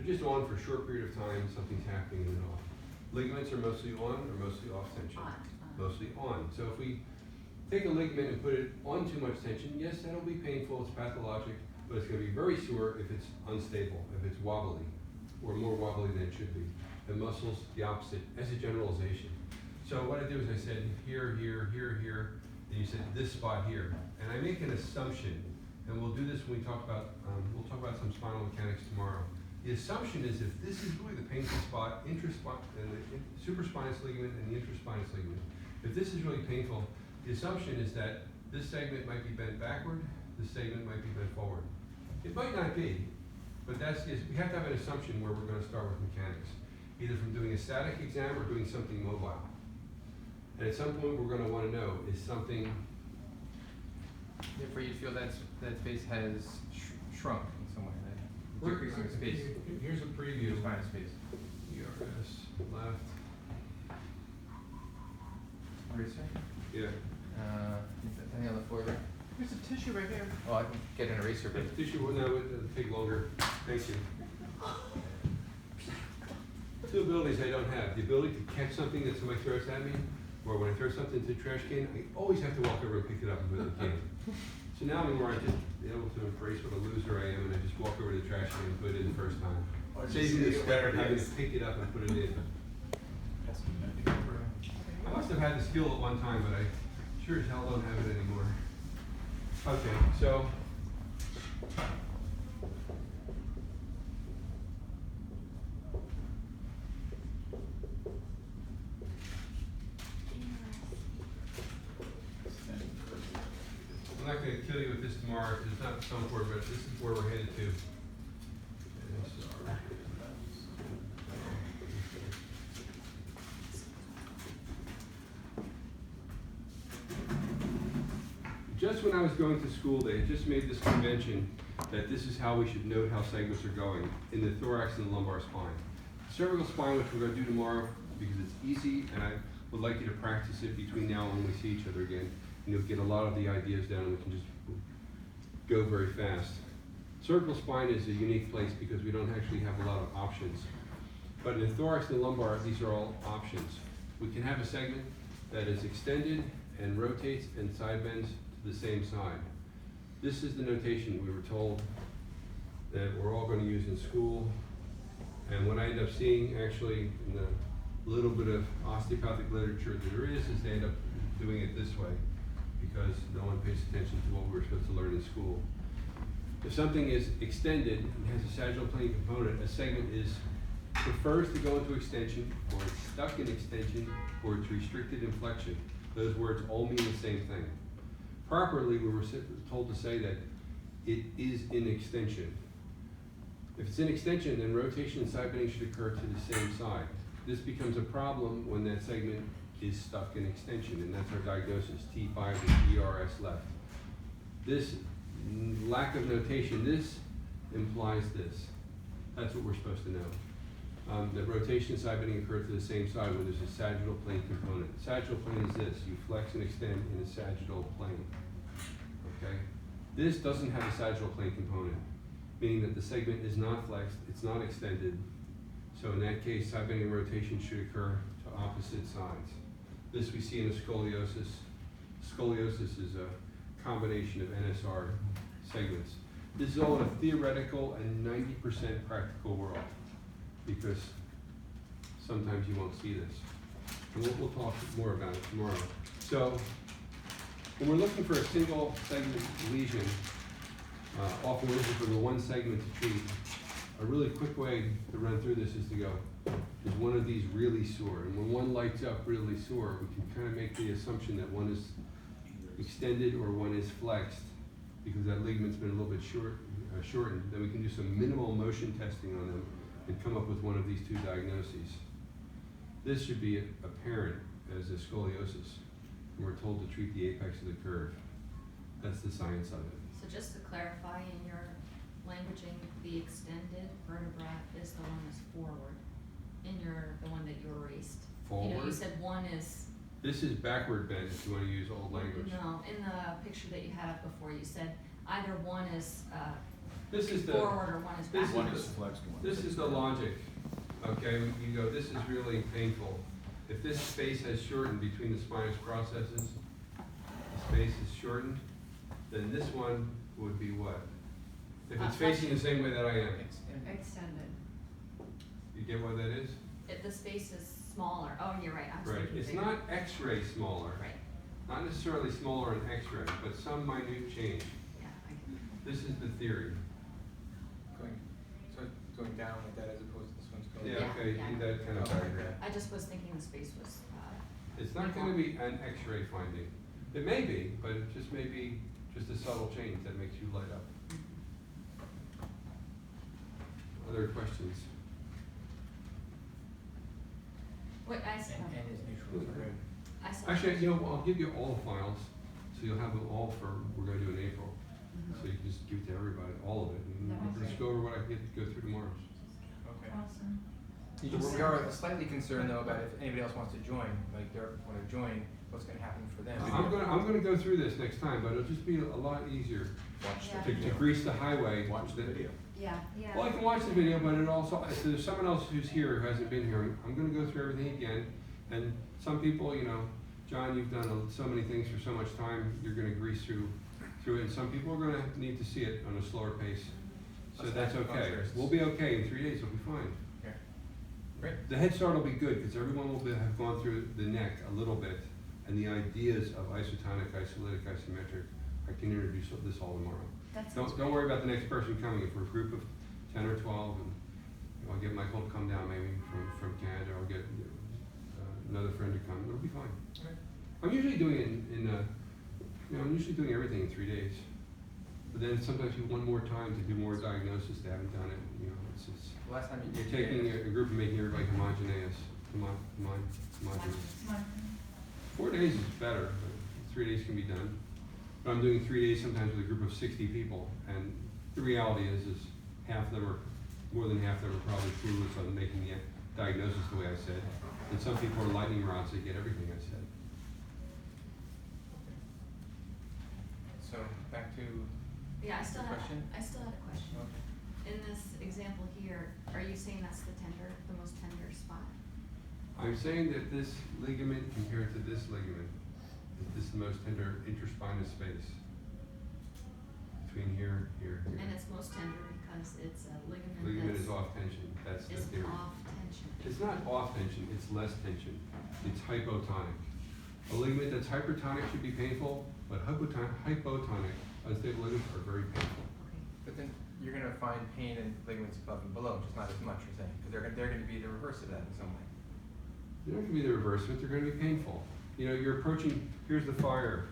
just on for a short period of time, something's happening and then off. Ligaments are mostly on or mostly off tension? Mostly on. So if we take a ligament and put it on too much tension, yes, that'll be painful, it's pathologic, but it's going to be very sore if it's unstable, if it's wobbly, or more wobbly than it should be. The muscles, the opposite, as a generalization. So what I do is I said here, here, here, here, and you said this spot here. And I make an assumption, and we'll do this when we talk about, some spinal mechanics tomorrow. The assumption is if this is really the painful spot, and the supraspinous ligament and the intraspinous ligament, if this is really painful, the assumption is that this segment might be bent backward, this segment might be bent forward. It might not be, but we have to have an assumption where we're going to start with mechanics, either from doing a static exam or doing something mobile. And at some point we're going to want to know, is something... Therefore you feel that space has shrunk in some way, right? Decreasing space. Here's a preview. Spinal space. ERS, left. Eraser? Yeah. Anything on the floor there? There's a tissue right here. Oh, I can get an eraser, but... Tissue, no, it would take longer. Thank you. Two abilities I don't have. The ability to catch something that somebody throws at me, or when I throw something into the trash can, I always have to walk over and pick it up and put it in the can. So now I'm more just able to embrace what a loser I am, and I just walk over to the trash can and put it in the first time. Saving the step of having to pick it up and put it in. I must have had the skill at one time, but I sure as hell don't have it anymore. Okay, so I'm not going to kill you with this tomorrow because it's not so important, but this is where we're headed to. Just when I was going to school, they had just made this convention that this is how we should note how segments are going in the thorax and the lumbar spine. The cervical spine, which we're going to do tomorrow because it's easy, and I would like you to practice it between now and when we see each other again. And you'll get a lot of the ideas down and we can just go very fast. Cervical spine is a unique place because we don't actually have a lot of options. But in the thorax and the lumbar, these are all options. We can have a segment that is extended and rotates and side bends to the same side. This is the notation we were told that we're all going to use in school. And what I end up seeing actually in the little bit of osteopathic literature that there is they end up doing it this way because no one pays attention to what we were supposed to learn in school. If something is extended and has a sagittal plane component, a segment prefers to go into extension, or it's stuck in extension, or it's restricted in flexion. Those words all mean the same thing. Properly, we were told to say that it is in extension. If it's in extension, then rotation and side bending should occur to the same side. This becomes a problem when that segment is stuck in extension, and that's our diagnosis, T5 and ERS left. This lack of notation, this implies this. That's what we're supposed to know. That rotation and side bending occur to the same side when there's a sagittal plane component. Sagittal plane is this. You flex and extend in a sagittal plane. Okay? This doesn't have a sagittal plane component, meaning that the segment is not flexed, it's not extended. So in that case, side bending and rotation should occur to opposite sides. This we see in a scoliosis. Scoliosis is a combination of NSR segments. This is all in a theoretical and 90% practical world, because sometimes you won't see this. And we'll talk more about it tomorrow. So when we're looking for a single segment lesion, often we're looking for the one segment to treat. A really quick way to run through this is to go, is one of these really sore? And when one lights up really sore, we can kind of make the assumption that one is extended or one is flexed because that ligament's been a little bit shortened. Then we can do some minimal motion testing on them and come up with one of these two diagnoses. This should be apparent as a scoliosis, and we're told to treat the apex of the curve. That's the science of it. So just to clarify, in your languaging, the extended vertebra is the one that's forward. The one that you erased. Forward? You know, you said one is... This is backward bend if you want to use old language. No, in the picture that you had up before, you said either one is This is the, forward or one is this is backward. One is flexed, one this is the logic, okay? You go, this is really painful. If this space has shortened between the spinous processes, the space is shortened, then this one would be what? If it's facing the same way that I am, Extended. you get what that is? If the space is smaller, oh, you're right, I was Right, thinking it's bigger. not X-ray smaller, Right, not necessarily smaller in X-ray, but some minute change. yeah, I can, This is the theory. Going down like that as opposed to this one's going. Yeah, Yeah, okay, yeah. do that kind of Okay. diagram. I just was thinking the space was, It's not gonna be an X-ray finding. It may be, but it just may be just a subtle change that makes you light up. Other questions? wait, I said, And is neutral for red. I said. Actually, you know, I'll give you all the files, so you'll have them all for, we're gonna do in April. Mhm. So you can just give it to everybody, all of it, and That'd be we'll just great. go over what I get to go through tomorrow. Okay. Awesome. We are slightly concerned though about if anybody else wants to join, like they want to join, what's gonna happen for them. I'm gonna go through this next time, but it'll just be a lot easier Watch Yeah. the to video. grease the highway. Watch the video. Yeah, yeah. Well, I can watch the video, but it also, if there's someone else who's here who hasn't been here, I'm gonna go through everything again. And some people, you know, John, you've done so many things for so much time, you're gonna grease through it, and some people are gonna need to see it on a slower pace. So that's okay. We'll be okay, in 3 days we'll be fine. Okay. Great. The head start will be good, because everyone will have gone through the neck a little bit, and the ideas of isotonic, isolytic, isometric, I can introduce this all tomorrow. That's. Don't worry about the next person coming. If we're a group of 10 or 12, and you know, I'll get Michael to come down maybe from Canada, or I'll get another friend to come. It'll be fine. Okay. I'm usually doing it I'm usually doing everything in 3 days. But then sometimes you want more time to do more diagnosis. They haven't done it. You know, it's Last time you you're did. taking a group and making everybody homogeneous. Homogeneous. 4 days is better, but 3 days can be done. But I'm doing 3 days sometimes with a group of 60 people, and the reality is half of them are, more than half of them are probably clueless on making the diagnosis the way I said. And some people are lightning rods, they get everything I said. So back to, Yeah, I still had, Question? I still had a question. okay. In this example here, are you saying that's the most tender spot? I'm saying that this ligament compared to this ligament, that this is the most tender interspinous space. Between here, here, here. And it's most tender because it's a ligament Ligament is that's, off tension, that's the is theory. off tension. It's not off tension, it's less tension. It's hypotonic. A ligament that's hypertonic should be painful, but hypotonic, unstable ligaments are very painful. Okay. But then you're gonna find pain in ligaments above and below, just not as much, you're saying, because they're gonna be the reverse of that in some way. They're not gonna be the reverse of it, they're gonna be painful. You know, you're approaching, here's the fire.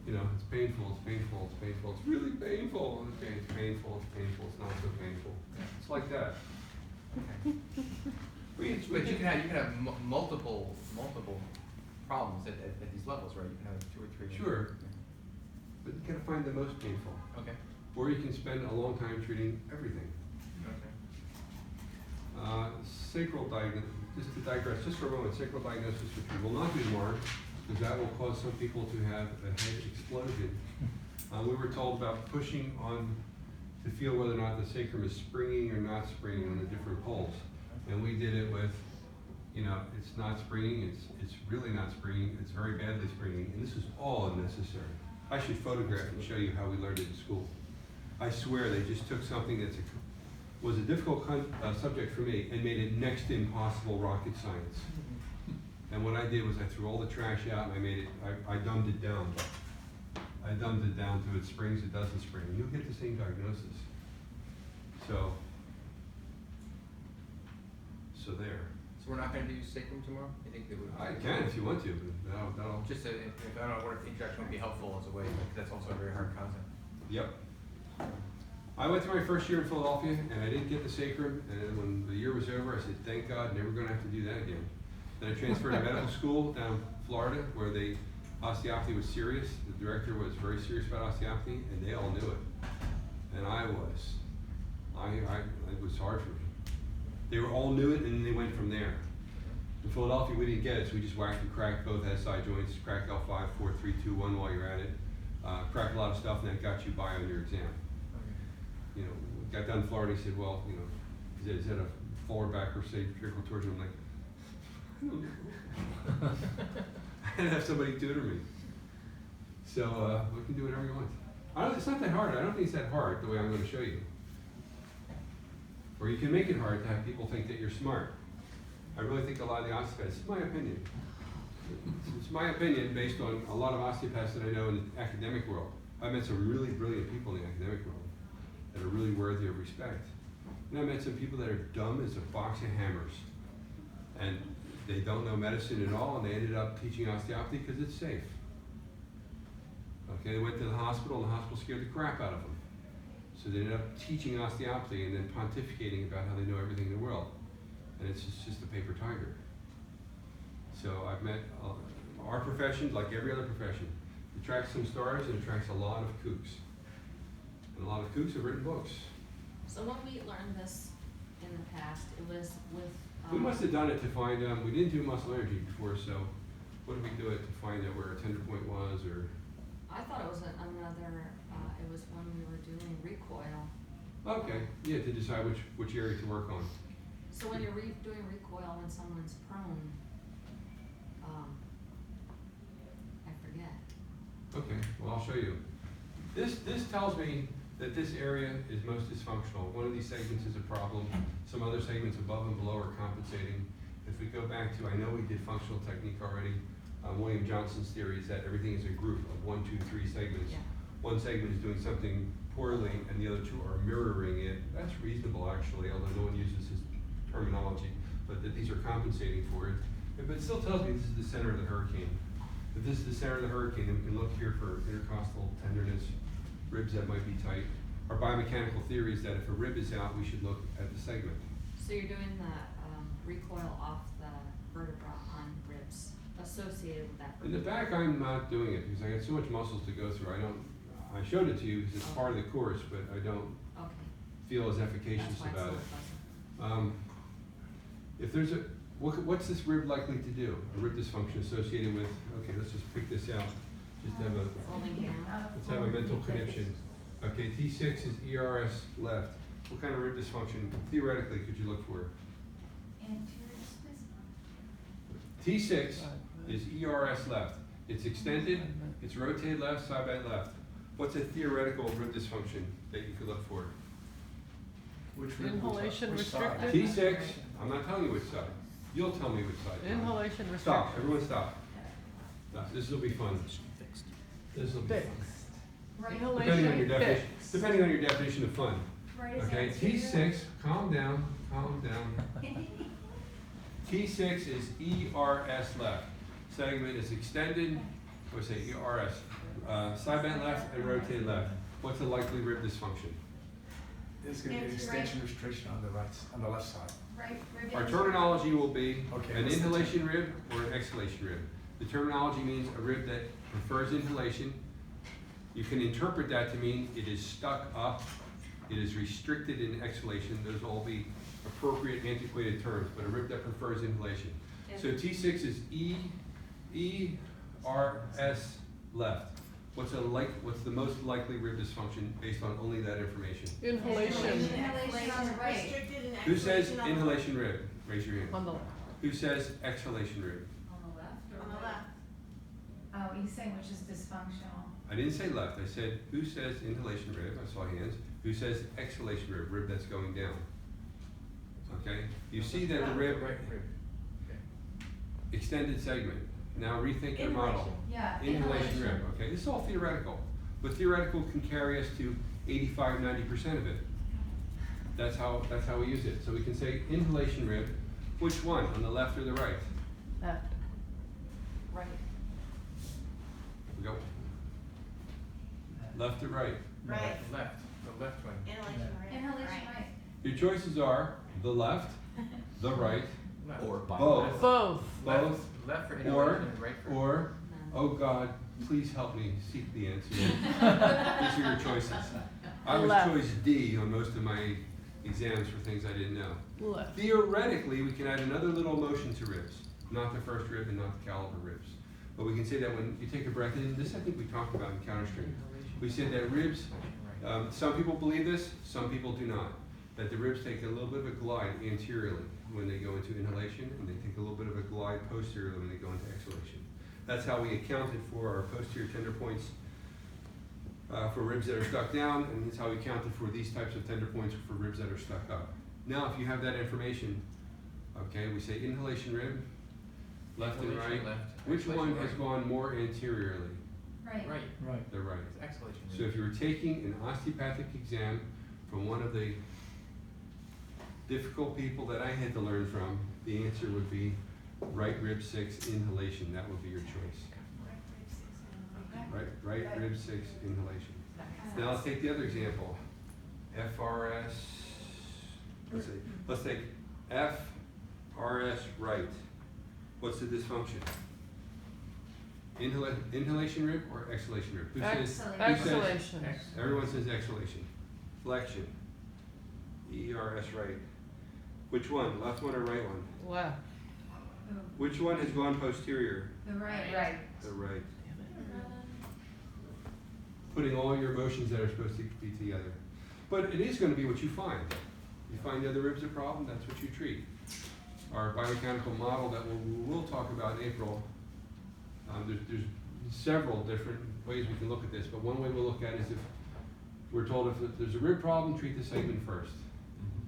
You know, it's painful, it's painful, it's painful, it's really painful. Okay, it's painful, it's not so painful. It's like that. Okay. But you can have multiple problems at these levels, right? You can have 2 or 3. Sure. But you gotta find the most painful. Okay. Or you can spend a long time treating everything. Okay. Sacral diagnosis, just to digress just for a moment, sacral diagnosis, which we will not do tomorrow, because that will cause some people to have a head explosion. We were told about pushing on to feel whether or not the sacrum is springing or not springing on the different poles. And we did it with, you know, it's not springing, it's really not springing, it's very badly springing, and this is all unnecessary. I should photograph and show you how we learned it in school. I swear they just took something that's was a difficult subject for me and made it next to impossible rocket science. And what I did was I threw all the trash out and I made it, I dumbed it down. I dumbed it down to it springs, it doesn't spring. You'll get the same diagnosis. So there. So we're not gonna do sacrum tomorrow? You think that would? I can if you want to, but that'll. Just if I don't know what introduction would be helpful as a way, because that's also a very hard concept. Yep. I went through my first year in Philadelphia and I didn't get the sacrum, and then when the year was over, I said, thank God, never gonna have to do that again. Then I transferred to medical school down in Florida, where osteopathy was serious. The director was very serious about osteopathy, and they all knew it. And it was hard for me. They all knew it, and then they went from there. In Philadelphia, we didn't get it, so we just whacked and cracked both SI joints, cracked L5, 4, 3, 2, 1 while you're at it. Cracked a lot of stuff, and that got you by on your exam. Okay. you know, got done in Florida, he said, well, you know, is that a forward, back, or say, trickle towards you? I'm like, I don't know. I had to have somebody tutor me. So, we can do whatever you want. It's not that hard. I don't think it's that hard the way I'm going to show you. Or you can make it hard to have people think that you're smart. I really think a lot of the osteopaths, it's my opinion. It's my opinion based on a lot of osteopaths that I know in the academic world. I've met some really brilliant people in the academic world that are really worthy of respect. And I met some people that are dumb as a box of hammers. And they don't know medicine at all, and they ended up teaching osteopathy because it's safe. Okay, they went to the hospital, and the hospital scared the crap out of them. So they ended up teaching osteopathy and then pontificating about how they know everything in the world. And it's just a paper tiger. So I've met our profession, like every other profession, attracts some stars and attracts a lot of kooks. And a lot of kooks have written books. So when we learned this in the past, it was with. We must have done it to find, we didn't do muscle energy before, so what did we do it to find out where a tender point was, or? I thought it was another, it was when we were doing recoil. Okay, yeah, to decide which area to work on. So when you're doing recoil when someone's prone, I forget. Okay, well, I'll show you. This tells me that this area is most dysfunctional. One of these segments is a problem. Some other segments above and below are compensating. If we go back to, I know we did functional technique already. William Johnson's theory is that everything is a group of 1, 2, 3 segments. Yeah. One segment is doing something poorly and the other two are mirroring it. That's reasonable actually, although no one uses his terminology, but that these are compensating for it. But it still tells me this is the center of the hurricane. If this is the center of the hurricane, then we can look here for intercostal tenderness, ribs that might be tight. Our biomechanical theory is that if a rib is out, we should look at the segment. So you're doing the recoil off the vertebra on ribs associated with that. In the back, I'm not doing it because I got so much muscles to go through. I showed it to you because it's part of the course, but I don't feel as efficacious That's why about it's it. so fuzzy. If there's what's this rib likely to do? A rib dysfunction associated with, okay, let's just pick this out. Just have Folding down. let's have a mental connection. Okay, T6 is ERS left. What kind of rib dysfunction, theoretically, could you look for? T6 is ERS left. It's extended, it's rotated left, side bend left. What's a theoretical rib dysfunction that you could look for? Which rib? Inhalation Which side? restricted. T6, I'm not telling you which side. You'll tell me which side. Inhalation restriction. Stop, everyone stop. No, this will be fun. This will be fun. Fixed. Depending on your Inhalation definition, fixed. depending on your definition of fun. Right, is Okay, that T6, calm down, calm down. T6 is ERS left. Segment is extended, or say ERS, side bend left and rotated left. What's a likely rib dysfunction? There's going to be an extension restriction on the left side. Right, Our terminology will be Okay, an what's the inhalation rib or an exhalation rib. The terminology means a rib that prefers inhalation. You can interpret that to mean it is stuck up, it is restricted in exhalation. Those will all be appropriate antiquated terms, but a rib that prefers inhalation. So T6 is ERS left. What's the most likely rib dysfunction based on only that information? Inhalation Inhalation on the right. Restricted and Who says exhalation on the inhalation rib? Raise your hand. on the left. Who says exhalation rib? On the left or On the right? left. Oh, he's saying which is dysfunctional. I didn't say left. I said who says inhalation rib? I saw hands. Who says exhalation rib? Rib that's going down. Okay. You see that the rib Right rib. Okay. extended segment. Now rethink your model. Yeah. Inhalation rib. Okay. This is all theoretical, but theoretical can carry us to 85–90% of it. That's how we use it. So we can say inhalation rib. Which one? On the left or the right? Left. Right. We go. Left or right? Right. Left, the left one. Inhalation right. Inhalation right. Your choices are the left, the right, Left. Or by both, Both. both, Left for or, inhalation and right for. or, None. oh God, please help me seek the answer. These are your choices. I was Left. choice D on most of my exams for things I didn't know. Left. Theoretically, we can add another little motion to ribs, not the first rib and not the caliper ribs. But we can say that when you take a breath in, this I think we talked about in counterstrength. We said that ribs Some people believe this, some people do not. That the ribs take a little bit of a glide anteriorly when they go into inhalation, and they take a little bit of a glide posteriorly when they go into exhalation. That's how we accounted for our posterior tender points for ribs that are stuck down, and that's how we counted for these types of tender points for ribs that are stuck up. Now, if you have that information, okay, we say inhalation rib, left and right. Inhalation left, Which exhalation one has right. gone more anteriorly? Right. Right, Right. The right. it's exhalation. So if you were taking an osteopathic exam from one of the difficult people that I had to learn from, the answer would be right rib 6 inhalation. That would be your choice. Right rib 6 inhalation. Now let's take the other example. FRS. Let's take FRS right. What's the dysfunction? Inhalation rib or exhalation rib? Who says? Exhalation. Everyone says exhalation. Flexion. ERS right. Which one? Left one or right one? Left. Which one has gone posterior? The right. The right. Putting all your emotions that are supposed to be together. But it is going to be what you find. You find the other ribs a problem, that's what you treat. Our biomechanical model that we'll talk about in April, there's several different ways we can look at this, but one way we'll look at it is if we're told if there's a rib problem, treat the segment first.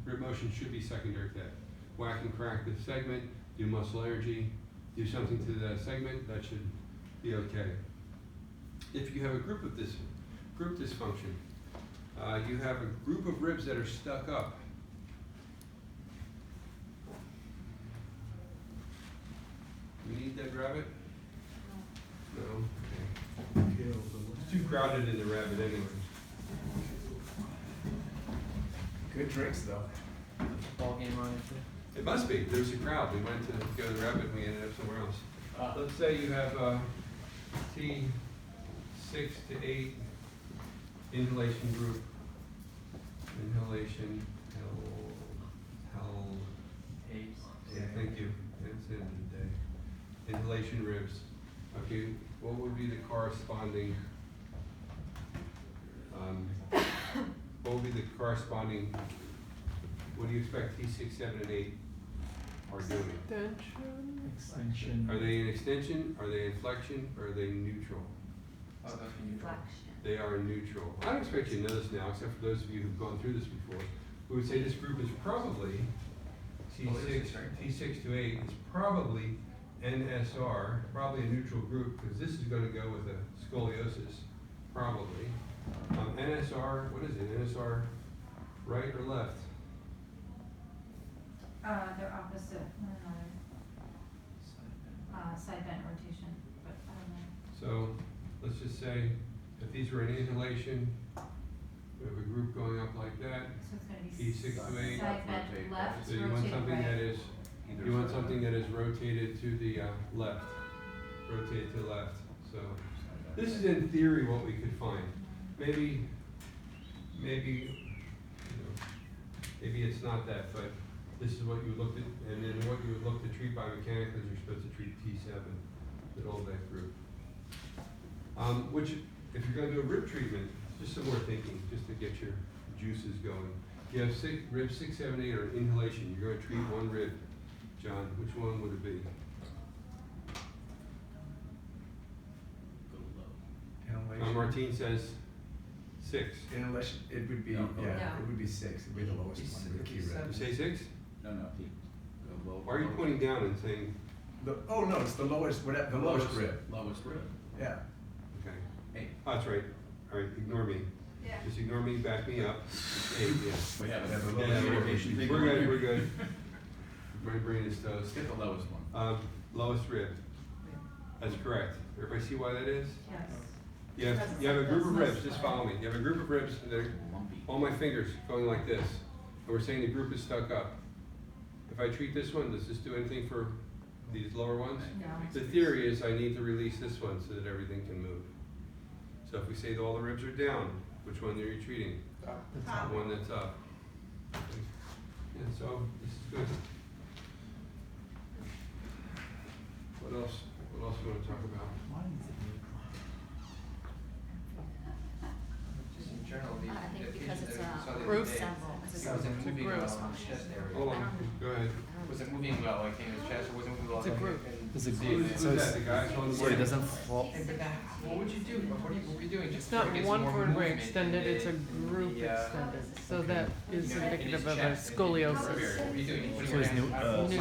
Rib motion should be secondary to that. Whack and crack the segment, do muscle energy, do something to the segment, that should be okay. If you have a group dysfunction, you have a group of ribs that are stuck up. We need that rabbit? No? Okay. It's too crowded in the rabbit anyway. Good drinks though. Ball game on it. It must be. There's a crowd. We went to go to the rabbit and we ended up somewhere else. Ah. Let's say you have T6 to 8 inhalation group. Inhalation, yeah, thank you. That's it, day. Inhalation ribs. Okay, what would be the corresponding, what do you expect T6, 7, and 8 are doing? Extension. Are they in extension, are they in flexion, or are they neutral? Oh, that's neutral. They are neutral. I don't expect you to know this now, except for those of you who've gone through this before. We would say this group is probably T6 to 8 is probably NSR, probably a neutral group, because this is going to go with a scoliosis, probably. NSR, what is it? NSR right or left? They're opposite one another. Side bend rotation, but I don't know. So let's just say if these were an inhalation, we have a group going up like that. So it's gonna be T6 to 8. side bend left, So you want rotate something right. that is, you want something that is rotated to the left. Rotated to the left. So this is in theory what we could find. Maybe it's not that, but this is what you looked at, and then what you would look to treat biomechanically is you're supposed to treat T7, with all that group. Which, if you're going to do a rib treatment, just some more thinking, just to get your juices going. You have rib 6, 7, 8 are inhalation. You're going to treat one rib. John, which one would it be? Inhalation. Martine says 6. Inhalation, it would be, No, yeah, no. it would be 6, it'd be the lowest one, the key You rib. say 6? No, no, Why are you pointing down and saying, Oh, no, it's the lowest, whatever, the lowest rib, Lowest rib. yeah. okay. Eight. Oh, that's right. All right, ignore me. Yeah. Just ignore me, back me up. 8, yeah. We have Yeah, a the little Yeah, irritation thing we're going good, here. we're good. My brain is toast. Get the lowest one. Lowest rib. That's correct. Everybody see why that is? Yes. You have a group of ribs, just follow me. You have a group of ribs that are Lumpy. all my fingers going like this. And we're saying the group is stuck up. If I treat this one, does this do anything for these lower ones? No. The theory is I need to release this one so that everything can move. So if we say that all the ribs are down, which one are you treating? Top. The one that's up. Yeah, so this is good. What else? What else do you want to talk about? Just in general, these moving group. well in his chest area? Hold on, go ahead. Was it moving well, like in his chest, or was it moving well? It's a like, group. in- It's a see group. it? Who's So that, it's- the guys on the So it board? doesn't fall. Hey, but that, what would you do? What were you doing? It's Just not to get some one more vertebrae movement in extended, the- it's a in group the, extended. So okay. that is You know, in his indicative of a chest, in his scoliosis. area. What are you doing? You putting So your it's hands new- on both New